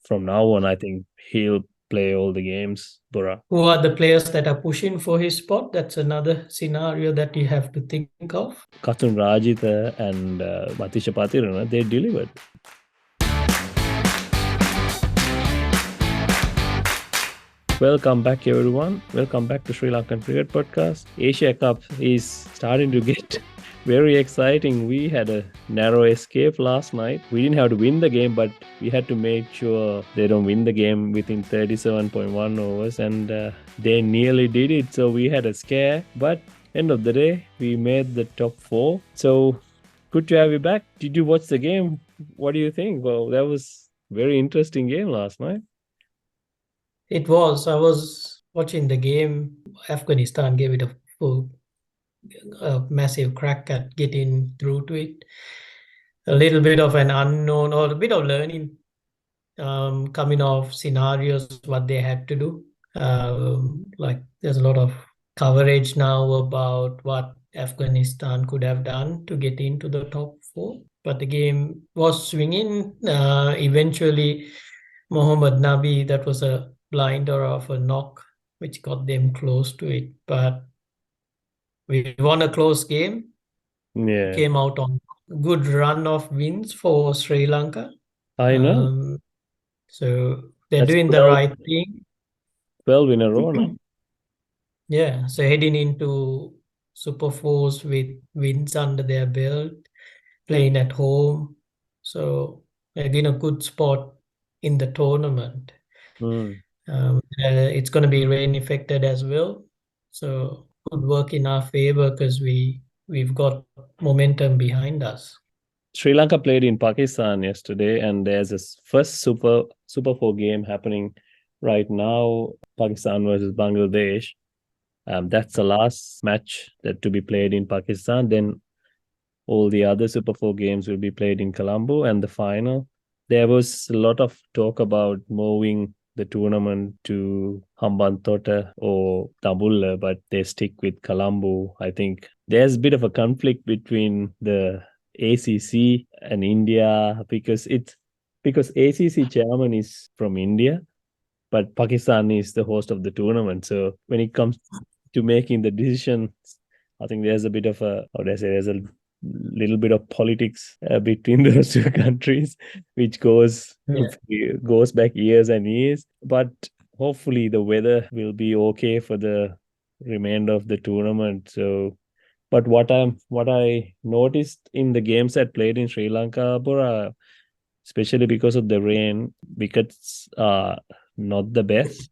from now on, I think he'll play all the games, Bora. Who are the players that are pushing for his spot? That's another scenario that you have to think of. Katun Rajitha and Matisha Patirana, they delivered. Welcome back, everyone. Welcome back to Sri Lankan Cricket Podcast. Asia Cup is starting to get very exciting. We had a narrow escape last night. We didn't have to win the game, but we had to make sure they don't win the game within 37.1 overs, and they nearly did it. So we had a scare, but end of the day, we made the top 4. So good to have you back. Did you watch the game? What do you think? Well, that was very interesting game last night. It was. I was watching the game. Afghanistan gave it a massive crack at getting through to it. A little bit of an unknown or a bit of learning coming off scenarios, what they had to do. Like there's a lot of coverage now about what Afghanistan could have done to get into the top 4. But the game was swinging. Eventually, Mohammad Nabi, that was a blinder of a knock, which got them close to it. But we won a close game. Yeah, Came out on a good run of wins for Sri Lanka. I know. So they're That's doing the 12, right thing. 12 in a row now. Yeah, so heading into Super Fours with wins under their belt, playing at home. So they're in a good spot in the tournament. Mm. It's going to be rain affected as well. So could work in our favor because we've got momentum behind us. Sri Lanka played in Pakistan yesterday, and there's a first Super 4 game happening right now. Pakistan versus Bangladesh. That's the last match that to be played in Pakistan. Then all the other Super 4 games will be played in Colombo, and the final. There was a lot of talk about moving the tournament to Hambantota or Tambulla, but they stick with Colombo. I think there's a bit of a conflict between the ACC and India because ACC chairman is from India, but Pakistan is the host of the tournament. So when it comes to making the decision, I think there's a bit of a, how do I say, there's a little bit of politics between those two countries, which goes back years and years. But hopefully the weather will be okay for the remainder of the tournament. So, but what I noticed in the games that played in Sri Lanka, Bora, especially because of the rain, wickets are not the best.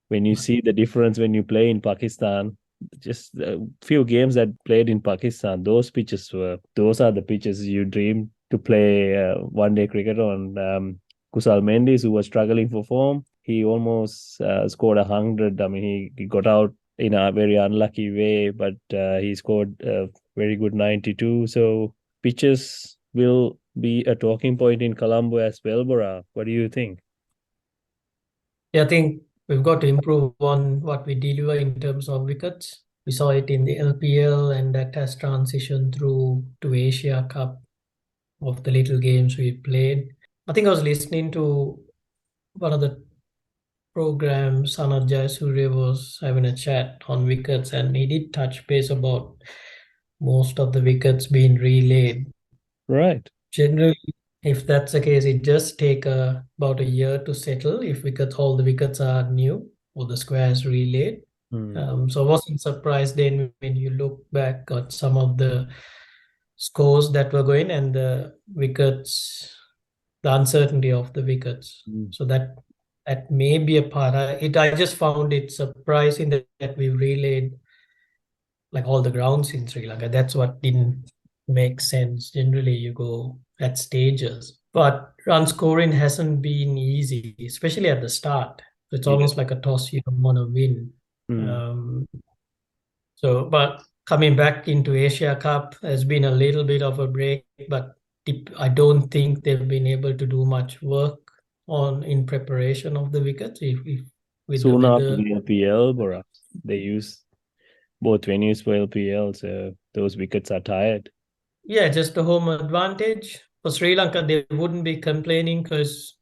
When you see the difference when you play in Pakistan, just a few games that played in Pakistan, those are the pitches you dream to play one day cricket on. Kusal Mendes, who was struggling for form, he almost scored 100. I mean, he got out in a very unlucky way, but he scored a very good 92. So pitches will be a talking point in Colombo as well, Bora. What do you think? Yeah, I think we've got to improve on what we deliver in terms of wickets. We saw it in the LPL, and that has transitioned through to Asia Cup of the little games we played. I think I was listening to one of the programs, Sanat Jayasuriya was having a chat on wickets, and he did touch base about most of the wickets being relayed. Right. Generally, if that's the case, it does take about a year to settle if all the wickets are new or the squares relayed. So I wasn't surprised then when you look back at some of the scores that were going and the wickets, the uncertainty of the wickets. So that may be a part. I just found it surprising that we relayed like all the grounds in Sri Lanka. That's what didn't make sense. Generally, you go at stages. But run scoring hasn't been easy, especially at the start. It's Yeah. almost like a toss you don't want to win. Mm. But coming back into Asia Cup has been a little bit of a break, but I don't think they've been able to do much work in preparation of the wickets if with the Soon after weather. the LPL, Bora, they use both venues for LPL, so those wickets are tired. Yeah, just the home advantage. For Sri Lanka, they wouldn't be complaining because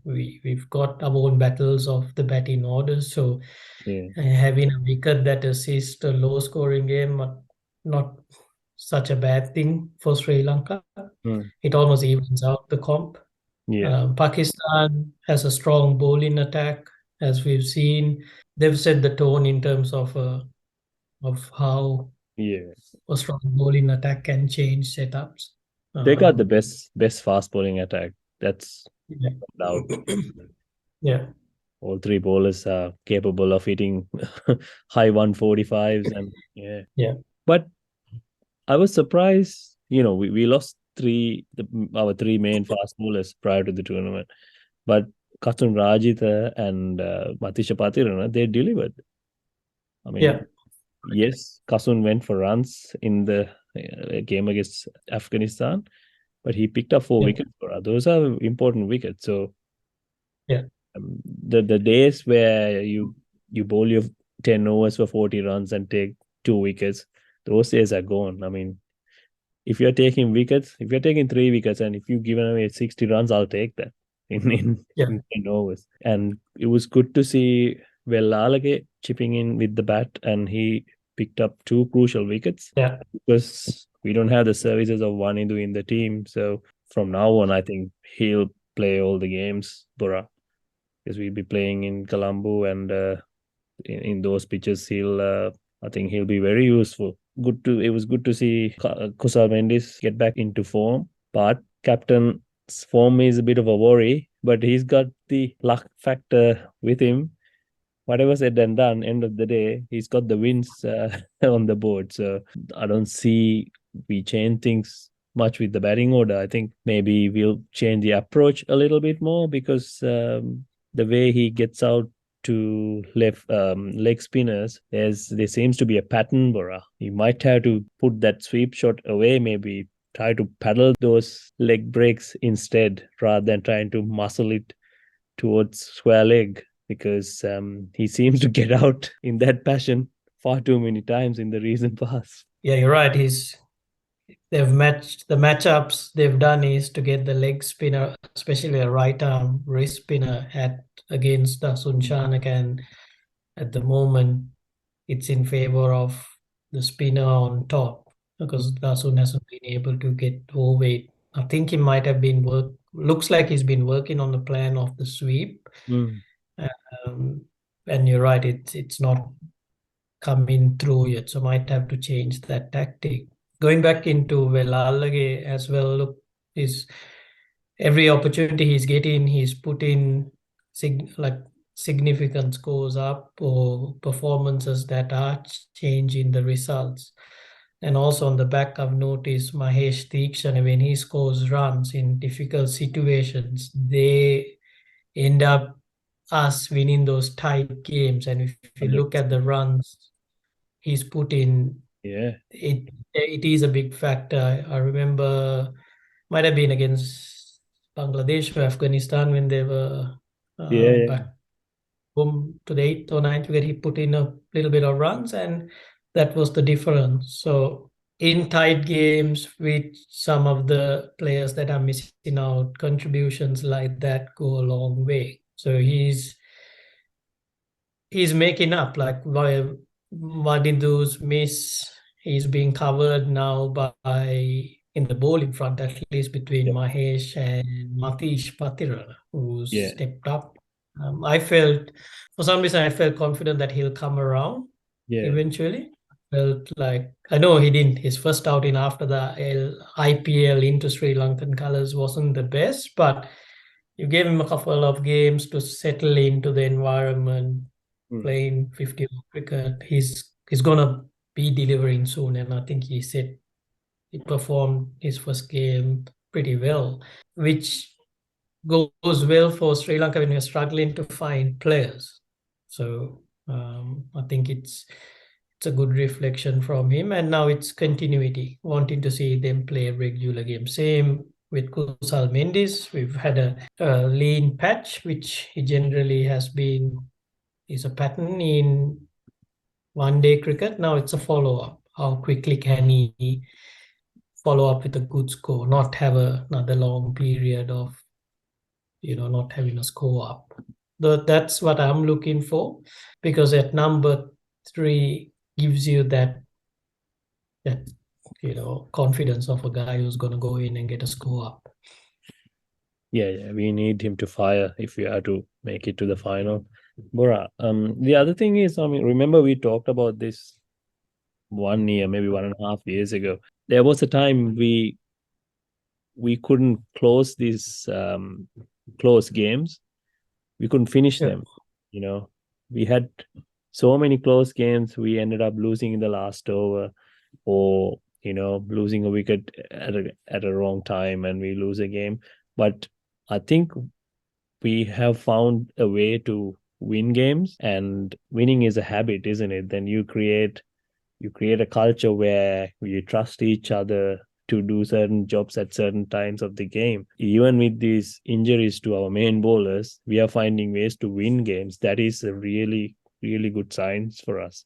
We've got our own battles of the batting orders. So Yeah. having a wicket that assists a low scoring game, not such a bad thing for Sri Lanka. Mm. It almost evens out the comp. Yeah. Pakistan has a strong bowling attack, as we've seen. They've set the tone in terms of how Yeah. a strong bowling attack can change setups. They got the Um, best fast bowling attack. That's yeah. no doubt. Yeah. All three bowlers are capable of hitting high 145s and yeah. Yeah. But I was surprised, we lost our three main fast bowlers prior to the tournament. But Katun Rajitha and Matisha Patirana, they delivered. I Yeah. mean, yes, Kasun went for runs in the game against Afghanistan, but he picked up four Yeah. wickets for us. Those are important wickets. So Yeah. the days where you bowl your 10 overs for 40 runs and take two wickets, those days are gone. I mean, if you're taking three wickets and if you've given away 60 runs, I'll take that Yeah. in 10 overs. And it was good to see Velalage chipping in with the bat, and he picked up two crucial wickets Yeah. because we don't have the services of one Hindu in the team. So from now on, I think he'll play all the games, Bora, because we'll be playing in Colombo, and in those pitches, I think he'll be very useful. It was good to see Kusal Mendes get back into form, but captain's form is a bit of a worry, but he's got the luck factor with him. Whatever said and done, end of the day, he's got the wins on the board. So I don't see we change things much with the batting order. I think maybe we'll change the approach a little bit more because the way he gets out to left leg spinners, there seems to be a pattern, Bora. You might have to put that sweep shot away, maybe try to paddle those leg breaks instead rather than trying to muscle it towards square leg because he seems to get out in that passion far too many times in the recent past. Yeah, you're right. They've matched the matchups they've done is to get the leg spinner, especially a right arm wrist spinner at against Dasun Shanaka, and at the moment it's in favor of the spinner on top because Dasun hasn't been able to get over it. I think he might have been looks like he's been working on the plan of the sweep. Mm. Um, and you're right, it's not coming through yet, so might have to change that tactic. Going back into Velalage as well, look, is every opportunity he's getting, he's putting like significant scores up or performances that are changing the results. And also on the back, I've noticed Mahesh Deekshana, when he scores runs in difficult situations, they end up us winning those tight games. And if you look at 100%. the runs he's put in, Yeah. it is a big factor. I remember might have been against Bangladesh or Afghanistan when they were Yeah. Yeah. back home to the eighth or ninth wicket. He put in a little bit of runs, and that was the difference. So in tight games with some of the players that are missing out, contributions like that go a long way. So he's making up like while Madindu's miss is being covered now by in the bowling front, at least between Yeah. Mahesh and Matish Patira, who's Yeah. stepped up. I felt, for some reason, I felt confident that he'll come around Yeah. eventually. Felt like, I know he didn't, his first outing after the IPL into Sri Lankan colours wasn't the best, but you gave him a couple of games to settle into the environment, Mm. playing 50 over cricket. He's gonna be delivering soon, and I think he said he performed his first game pretty well, which goes well for Sri Lanka when we're struggling to find players. So I think it's a good reflection from him, and now it's continuity, wanting to see them play a regular game. Same with Kusal Mendes. We've had a lean patch, which he generally has been is a pattern in one day cricket. Now it's a follow up. How quickly can he follow up with a good score, not have another long period of not having a score up. That's what I'm looking for, because at number 3 gives you that confidence of a guy who's going to go in and get a score up. Yeah, we need him to fire if we are to make it to the final. Bora, the other thing is, I mean, remember we talked about this 1 year, maybe 1.5 years ago. There was a time we couldn't close these close games. We couldn't finish Yeah. them. You know, we had so many close games. We ended up losing in the last over, or losing a wicket at a wrong time, and we lose a game. But I think we have found a way to win games, and winning is a habit, isn't it? Then you create a culture where you trust each other to do certain jobs at certain times of the game. Even with these injuries to our main bowlers, we are finding ways to win games. That is a really, really good signs for us.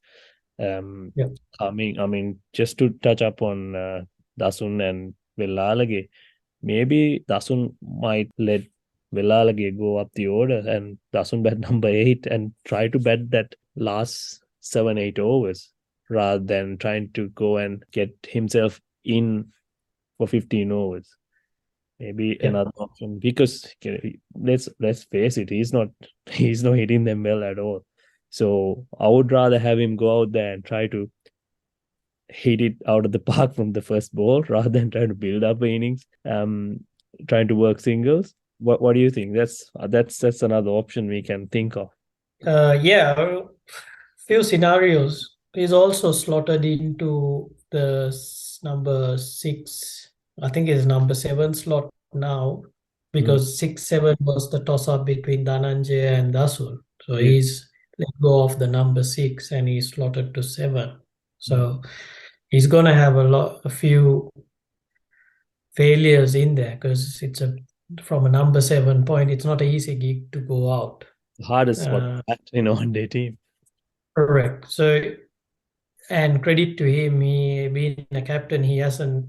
Um, Yeah. I mean, just to touch up on Dasun and Villalage, maybe Dasun might let Villalage go up the order and Dasun bat number 8 and try to bat that last 7, 8 overs rather than trying to go and get himself in for 15 overs. Maybe Yeah. another option, because let's face it, he's not hitting them well at all. So I would rather have him go out there and try to hit it out of the park from the first ball rather than trying to build up innings, trying to work singles. What do you think? That's another option we can think of. Yeah, a few scenarios. He's also slotted into the number 6. I think it's number 7 slot now, Mm, because 6-7 was the toss up between Dhananjay and Dasun. So yeah. he's let go of the number 6 and he's slotted to 7. Mm. So he's gonna have a few failures in there, because it's a from a number 7 point. It's not an easy gig to go out. The hardest spot Uh, in a one-day team. Correct. So, and credit to him, he being a captain, he hasn't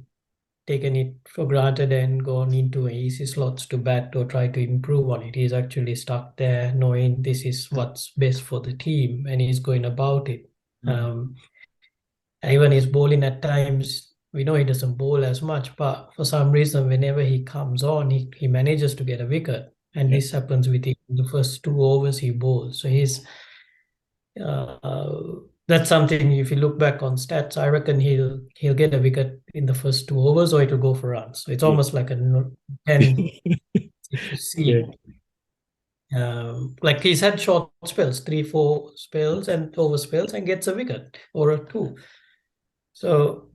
taken it for granted and gone into easy slots to bat or try to improve on it. He's actually stuck there knowing this is what's best for the team, and he's going about it. Mm. Um, Even his bowling at times, we know he doesn't bowl as much, but for some reason, whenever he comes on, he manages to get a wicket. And Yeah. this happens with him in the first 2 overs he bowls. So uh, that's something. If you look back on stats, I reckon he'll get a wicket in the first 2 overs, or it'll go for runs. So it's Yeah. almost like a 10 if you Yeah. see. Like he's had short spells, 3, 4 spells and over spells, and gets a wicket or a two. So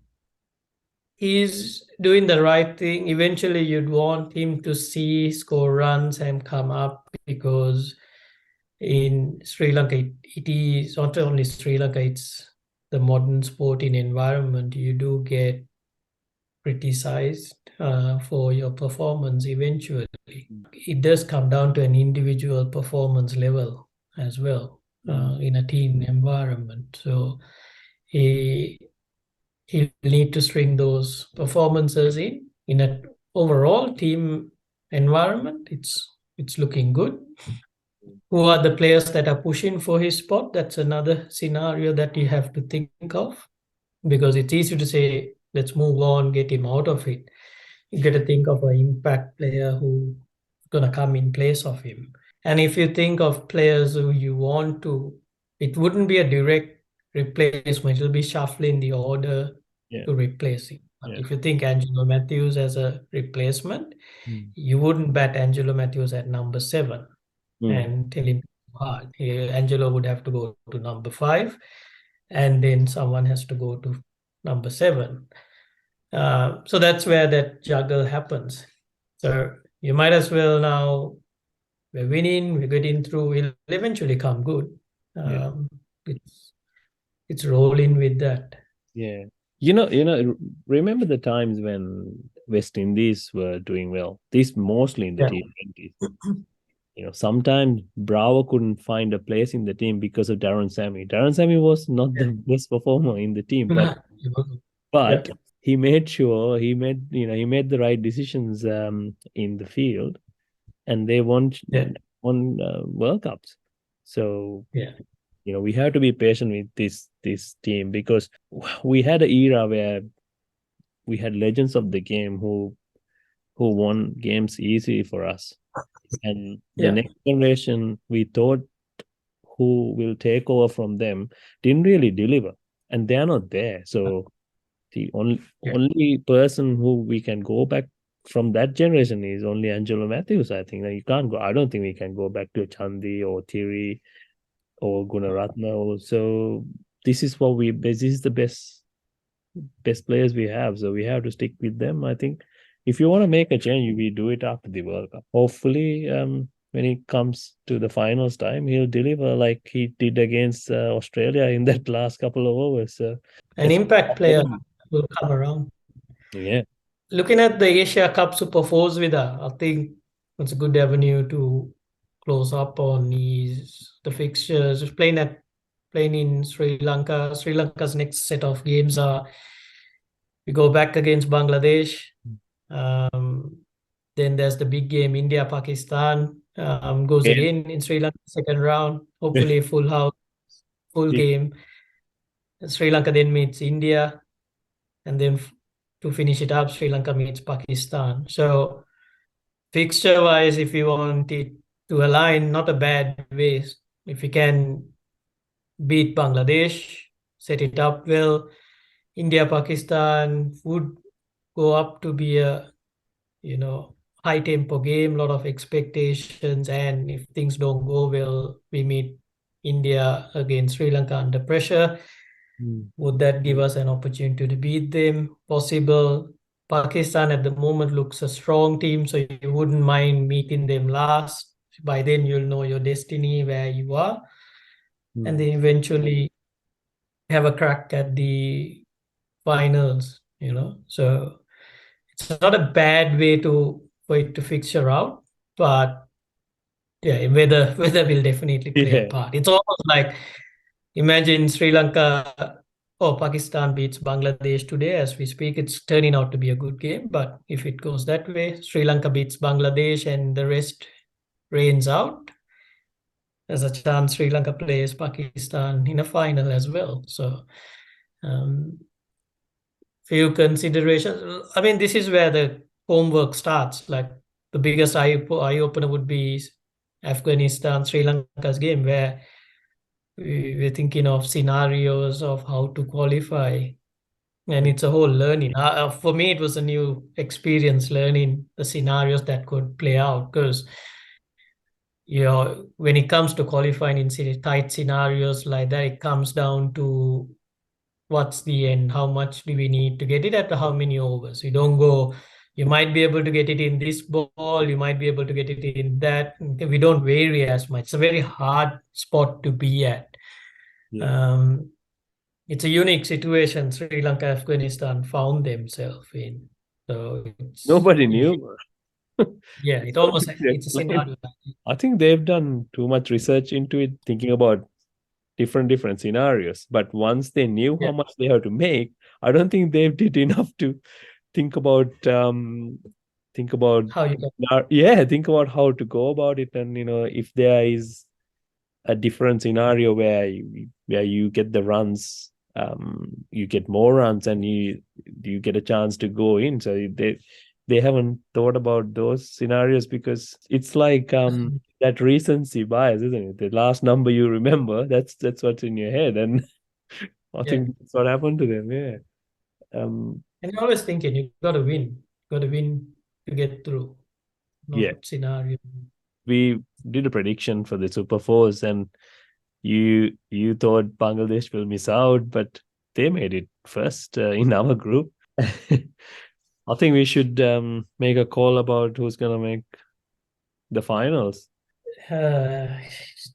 he's doing the right thing. Eventually, you'd want him to see, score runs, and come up, because in Sri Lanka, it is not only Sri Lanka, it's the modern sporting environment. You do get criticized for your performance eventually. It does come down to an individual performance level as well, Mm. in a team environment. So he he'll need to string those performances in an overall team environment. It's looking good. Who are the players that are pushing for his spot? That's another scenario that you have to think of, because it's easy to say, let's move on, get him out of it. You got to think of an impact player who's going to come in place of him. And if you think of players who you want to, it wouldn't be a direct replacement. It'll be shuffling the order Yeah. to replace him. But Yeah. if you think Angelo Matthews as a replacement, Mm. you wouldn't bat Angelo Matthews at number 7 Mm. and tell him hard. Angelo would have to go to number 5, and then someone has to go to number 7. So that's where that juggle happens. So you might as well now, we're winning, we're getting through, we'll eventually come good. Yeah. It's it's rolling with that. Yeah. Remember the times when West Indies were doing well? These mostly in the Yeah. T20s. Sometimes Bravo couldn't find a place in the team because of Darren Sammy. Darren Sammy was not the best performer in the team, but Yeah. but he made sure he made the right decisions in the field, and they Yeah. won World Cups. So Yeah. we have to be patient with this team, because we had an era where we had legends of the game who won games easy for us, and the Yeah. next generation we thought who will take over from them didn't really deliver, and they're not there. So the Yeah. only person who we can go back from that generation is only Angelo Matthews. I think. Like, you can't go. I don't think we can go back to Chandi or Thierry or Gunaratna. So this is what we. This is the best players we have. So we have to stick with them. I think if you want to make a change, we do it after the World Cup. Hopefully, when it comes to the finals time, he'll deliver like he did against Australia in that last couple of overs. So An let's impact hope for player them. will come around. Yeah. Looking at the Asia Cup Super Fours with her, I think it's a good avenue to close up on is the fixtures. Playing in Sri Lanka. Sri Lanka's next set of games are we go back against Bangladesh. Um, then there's the big game, India Pakistan. Goes And again in Sri Lanka second round. Hopefully full house, full the game. Sri Lanka then meets India, and then to finish it up, Sri Lanka meets Pakistan. So fixture wise, if you want it to align, not a bad way. If you can beat Bangladesh, set it up well. India Pakistan would go up to be a high tempo game, lot of expectations, and if things don't go well, we meet India against Sri Lanka under pressure. Mm. Would that give us an opportunity to beat them? Possible. Pakistan at the moment looks a strong team, so you wouldn't mind meeting them last. By then, you'll know your destiny, where you are, and Mm. then eventually have a crack at the finals. So it's not a bad way to for it to fixture out, but yeah, weather will definitely play a Yeah. part. It's almost like imagine Sri Lanka or Pakistan beats Bangladesh today as we speak. It's turning out to be a good game, but if it goes that way, Sri Lanka beats Bangladesh and the rest rains out, there's a chance Sri Lanka plays Pakistan in a final as well. So, um, few considerations. I mean, this is where the homework starts. Like the biggest eye opener would be Afghanistan Sri Lanka's game, where we're thinking of scenarios of how to qualify, and it's a whole learning. For me, it was a new experience learning the scenarios that could play out because when it comes to qualifying in tight scenarios like that, it comes down to what's the end, how much do we need to get it at how many overs. We don't go. You might be able to get it in this ball, you might be able to get it in that. We don't vary as much. It's a very hard spot to be at. Yeah. um, it's a unique situation Sri Lanka, Afghanistan found themselves in. So Nobody knew. yeah, it It's hard almost to it's a explain. scenario. I think they've done too much research into it, thinking about different scenarios. But once they knew how Yeah, much they have to make, I don't think they did enough to think about think about how you can. yeah, think about how to go about it. And if there is a different scenario where you get the runs, you get more runs, and you get a chance to go in. So they haven't thought about those scenarios, because it's like that recency bias, isn't it? The last number you remember, that's what's in your head. And I Yeah, think that's what happened to them. Yeah. um and you're always thinking you got to win to get through, yeah, not scenario. we did a prediction for the Super Fours, and you thought Bangladesh will miss out, but they made it first in our group. I think we should make a call about who's gonna make the finals.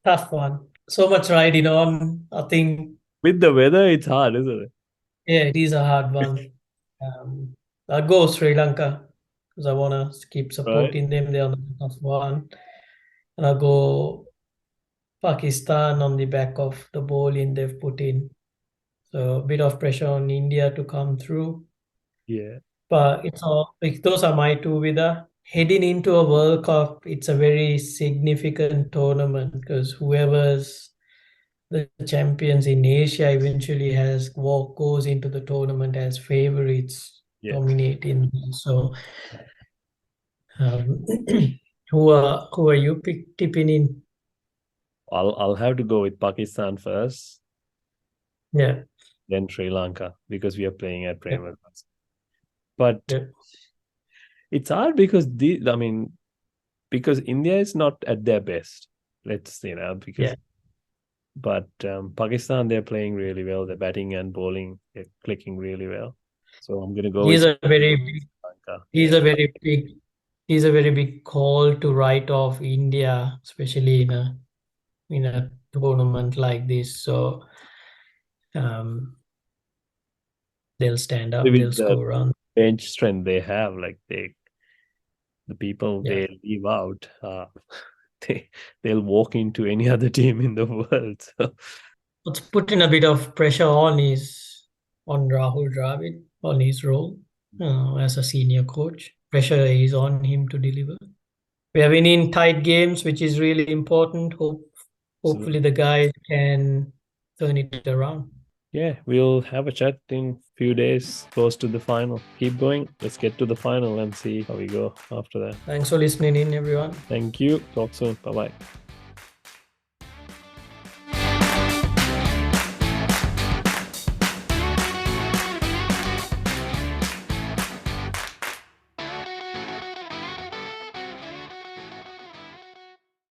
Tough one. So much riding on. I think, With the weather, it's hard, isn't it? yeah, it is a hard one. Um, I'll go Sri Lanka because I want to keep Right? supporting them. They're on the tough one. And I'll go Pakistan on the back of the bowling they've put in. So a bit of pressure on India to come through. Yeah. But it's all like those are my two with her. heading into a World Cup, it's a very significant tournament because whoever's the champions in Asia eventually goes into the tournament as favorites Yes. dominating. So, um, who are you tipping in? I'll have to go with Pakistan first, Yeah, then Sri Lanka because we are playing at yeah, Premier. But yeah, it's hard because because India is not at their best. Let's because yeah. but Pakistan, they're playing really well. They're batting and bowling, they're clicking really well. So I'm gonna go with He's Sri a very big, Lanka. he's Yeah. a very big, he's a very big call to write off India, especially in a tournament like this. So, um, they'll stand up, they'll With the score runs. bench strength they have, like the people Yeah. they leave out, they they'll walk into any other team in the world. So It's putting a bit of pressure on Rahul Dravid on his role as a senior coach. Pressure is on him to deliver. We are winning tight games, which is really important. so Hopefully the guys can turn it around. yeah, we'll have a chat in few days close to the final. Keep going. Let's get to the final and see how we go after that. Thanks for listening in, everyone. Thank you. Talk soon. Bye bye.